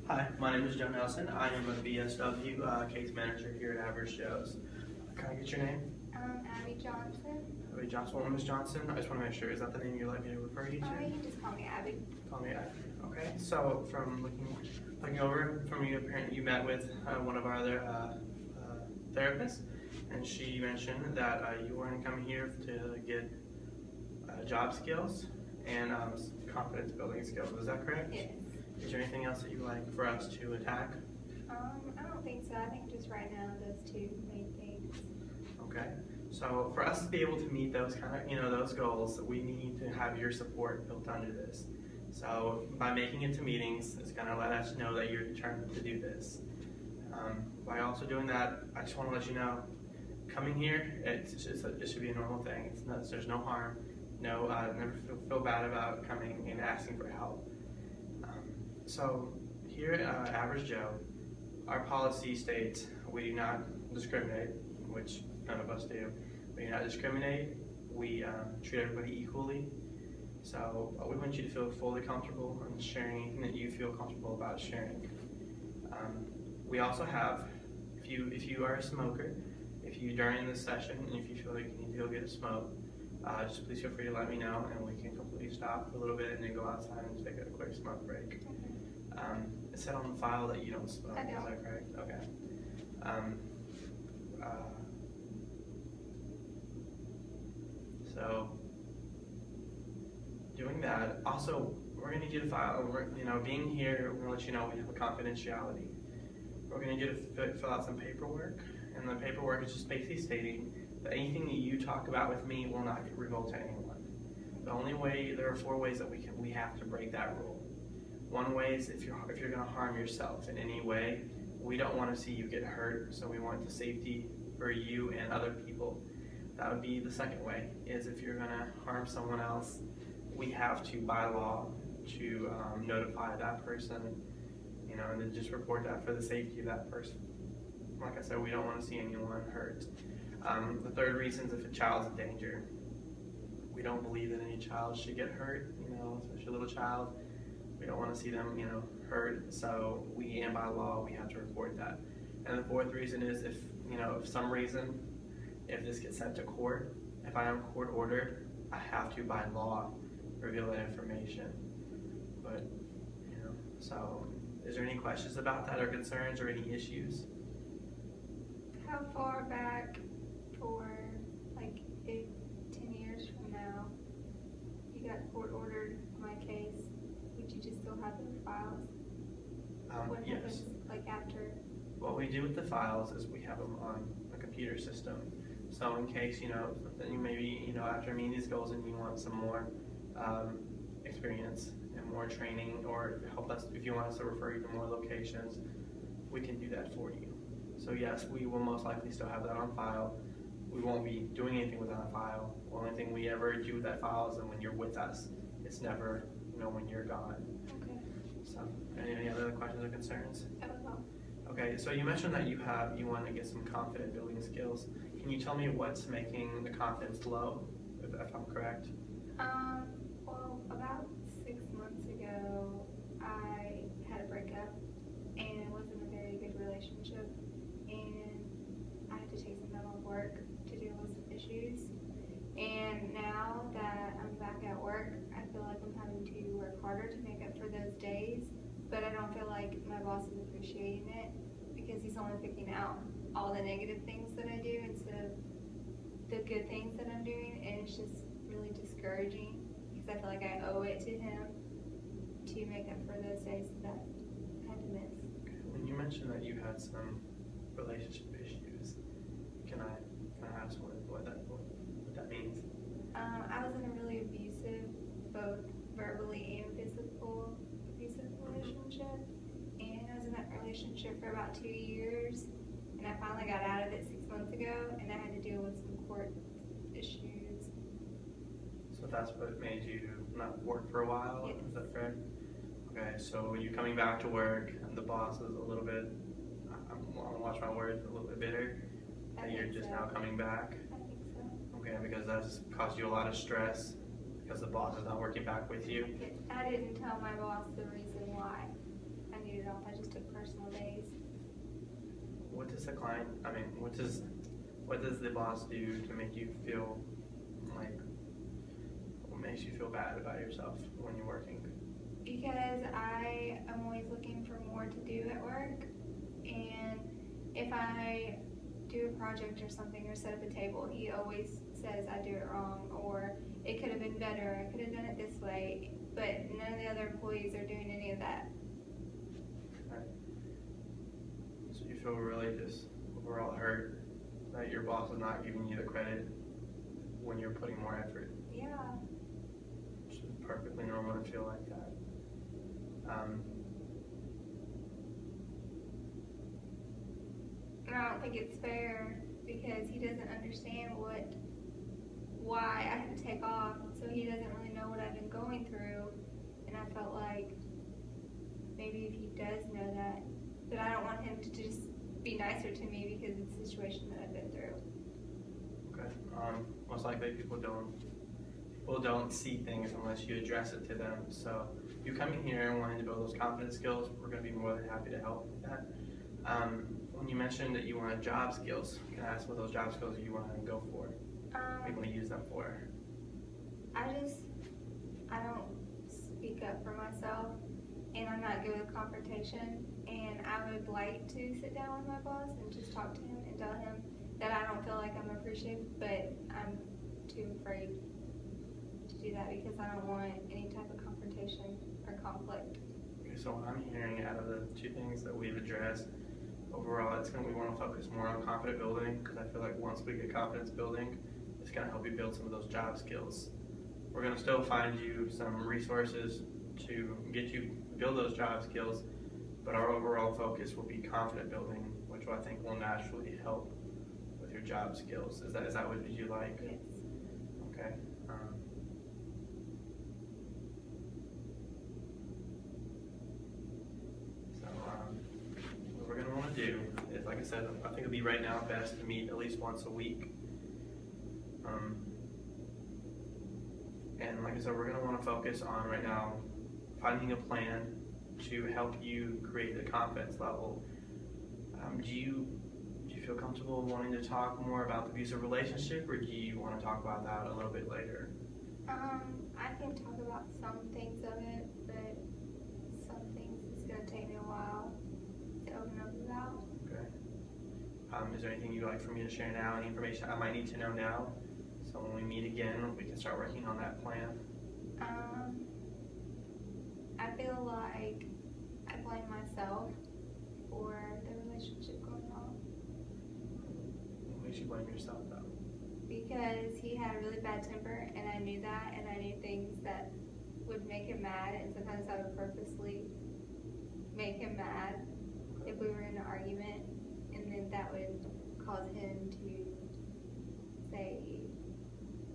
Hi, my name is Joe Nelson. I am a BSW case manager here at Average Joe's. Can I get your name? Abby Johnson. Abby Johnson. Well, Ms. Johnson, I just want to make sure, is that the name you'd like me to refer you to? You can just call me Abby. Call me Abby. Okay, so from looking over from you, apparently you met with one of our other therapists, and she mentioned that you weren't coming here to get job skills and confidence building skills. Is that correct? Yes. Is there anything else that you'd like for us to attack? I don't think so. I think just right now those two main things. Okay. So for us to be able to meet those those goals, we need to have your support built under this. So by making it to meetings, it's going to let us know that you're determined to do this. By also doing that, I just want to let you know, coming here, it should be a normal thing. There's no harm. No, never feel bad about coming and asking for help. So here at Average Joe, our policy states we do not discriminate, which none of us do. We do not discriminate. We treat everybody equally. So we want you to feel fully comfortable in sharing anything that you feel comfortable about sharing. We also have, if you are a smoker, if you during this session, if you feel like you need to go get a smoke, just please feel free to let me know, and we can completely stop for a little bit and then go outside and take a quick smoke break. It said on the file that you don't smoke. I don't. Is that correct? Okay. So doing that, also we're going to need you to file. Being here, we're going to let you know we have a confidentiality. We're going to need you to fill out some paperwork, and the paperwork is just basically stating that anything that you talk about with me will not get revealed to anyone. The only way, there are 4 ways that we have to break that rule. One way is if you're going to harm yourself in any way, we don't want to see you get hurt, so we want the safety for you and other people. That would be the second way, is if you're going to harm someone else, we have to, by law, to notify that person, and then just report that for the safety of that person. Like I said, we don't want to see anyone hurt. The third reason is if a child's in danger. We don't believe that any child should get hurt, especially a little child. We don't want to see them, hurt, so and by law, we have to report that. And the fourth reason is if some reason, if this gets sent to court, if I am court ordered, I have to, by law, reveal that information. But, so is there any questions about that or concerns or any issues? How far back for, if 10 years from now, you got court ordered my case, would you just still have those files? What happens, after? What we do with the files is we have them on a computer system. So in case, that you maybe, after meeting these goals and you want some more experience and more training, or help us, if you want us to refer you to more locations, we can do that for you. So yes, we will most likely still have that on file. We won't be doing anything with that file. The only thing we ever do with that file is when you're with us. It's never, when you're gone. Okay. So, any other questions or concerns? That was all. Okay, so you mentioned that you want to get some confident building skills. Can you tell me what's making the confidence low, if I'm correct? Well, about 6 months ago, I had a breakup, and it wasn't a very good relationship, and I had to take some time off work to deal with some issues. And now that I'm back at work, I feel like I'm having to work harder to make up for those days, but I don't feel like my boss is appreciating it because he's only picking out all the negative things that I do instead of the good things that I'm doing, and it's just really discouraging because I feel like I owe it to him to make up for those days that I had to miss. When you mentioned that you had some relationship issues, can I ask what that means? I was in a really abusive, both verbally and physical abusive relationship, and I was in that relationship for about 2 years, and I finally got out of it 6 months ago, and I had to deal with some court issues. So that's what made you not work for a while? Yes. Is that correct? Okay, so you coming back to work, and the boss is a little bit, I'm going to watch my words, a little bit bitter, that you're just now coming back? I think so. Okay, because that's caused you a lot of stress, because the boss is not working back with you? I didn't tell my boss the reason why I needed off. I just does the client, I mean, what does the boss do to make you feel like, what makes you feel bad about yourself when you're working? Because I am always looking for more to do at work, and if I do a project or something or set up a table, he always says I do it wrong, or it could have been better, I could have done it this way, but none of the other employees are doing any of that. Right. So you feel really just overall hurt that your boss is not giving you the credit when you're putting more effort. Yeah. Which is perfectly normal to feel like that. And I don't think it's fair because he doesn't understand why I have to take off, so he doesn't really know what I've been going through, and I felt like maybe if he does know that, but I don't want him to just be nicer to me because it's a situation that I've been through. Okay. Most likely people don't see things unless you address it to them. So you coming here and wanting to build those confidence skills, we're going to be more than happy to help with that. When you mentioned that you wanted job skills, can I ask what those job skills you want to go for? What you want to use them for? I don't speak up for myself, and I'm not good with confrontation, and I would like to sit down with my boss and just talk to him and tell him that I don't feel like I'm appreciated, but I'm too afraid to do that because I don't want any type of confrontation or conflict. Okay, so what I'm hearing out of the two things that we've addressed, overall, we want to focus more on confident building, because I feel like once we get confidence building, it's going to help you build some of those job skills. We're going to still find you some resources to get you build those job skills, but our overall focus will be confident building, which I think will naturally help with your job skills. Is that what you like? Yes. Okay. What we're going to want to do is, like I said, I think it'd be right now best to meet at least once a week. And like I said, we're going to want to focus on right now finding a plan to help you create the confidence level. Do you feel comfortable wanting to talk more about the abusive relationship, or do you want to talk about that a little bit later? I can talk about some things of it, but some things it's going to take me a while to open up about. Okay. Is there anything you'd like for me to share now? Any information I might need to know now? So when we meet again, we can start working on that plan. I feel like I blame myself for the relationship going on. What makes you blame yourself, though? Because he had a really bad temper, and I knew that, and I knew things that would make him mad, and sometimes I would purposely make him mad if we were in an argument, and then that would cause him to say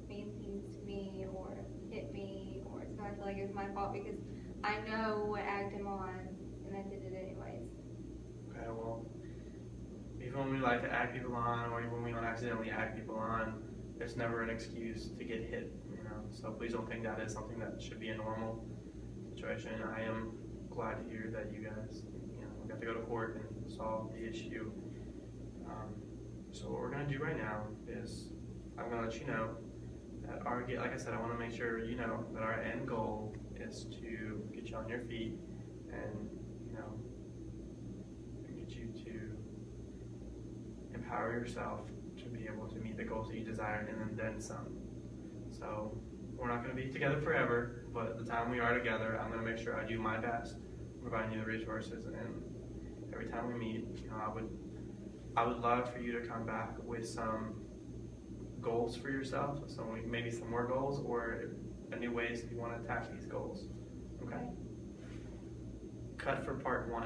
mean things to me or hit me, or so I feel like it was my fault because I know what egged him on, and I did it anyways. Okay, well, even when we like to egg people on, or even when we don't accidentally egg people on, there's never an excuse to get hit, you know. So please don't think that is something that should be a normal situation. I am glad to hear that you guys, got to go to court and solve the issue. So what we're going to do right now is I'm going to let you know that like I said, I want to make sure you know that our end goal is to get you on your feet and, get you to empower yourself to be able to meet the goals that you desire and then some. So we're not going to be together forever, but the time we are together, I'm going to make sure I do my best providing you the resources, and every time we meet, I would love for you to come back with some goals for yourself, so maybe some more goals or new ways you want to attack these goals. Okay? Cut for part 1.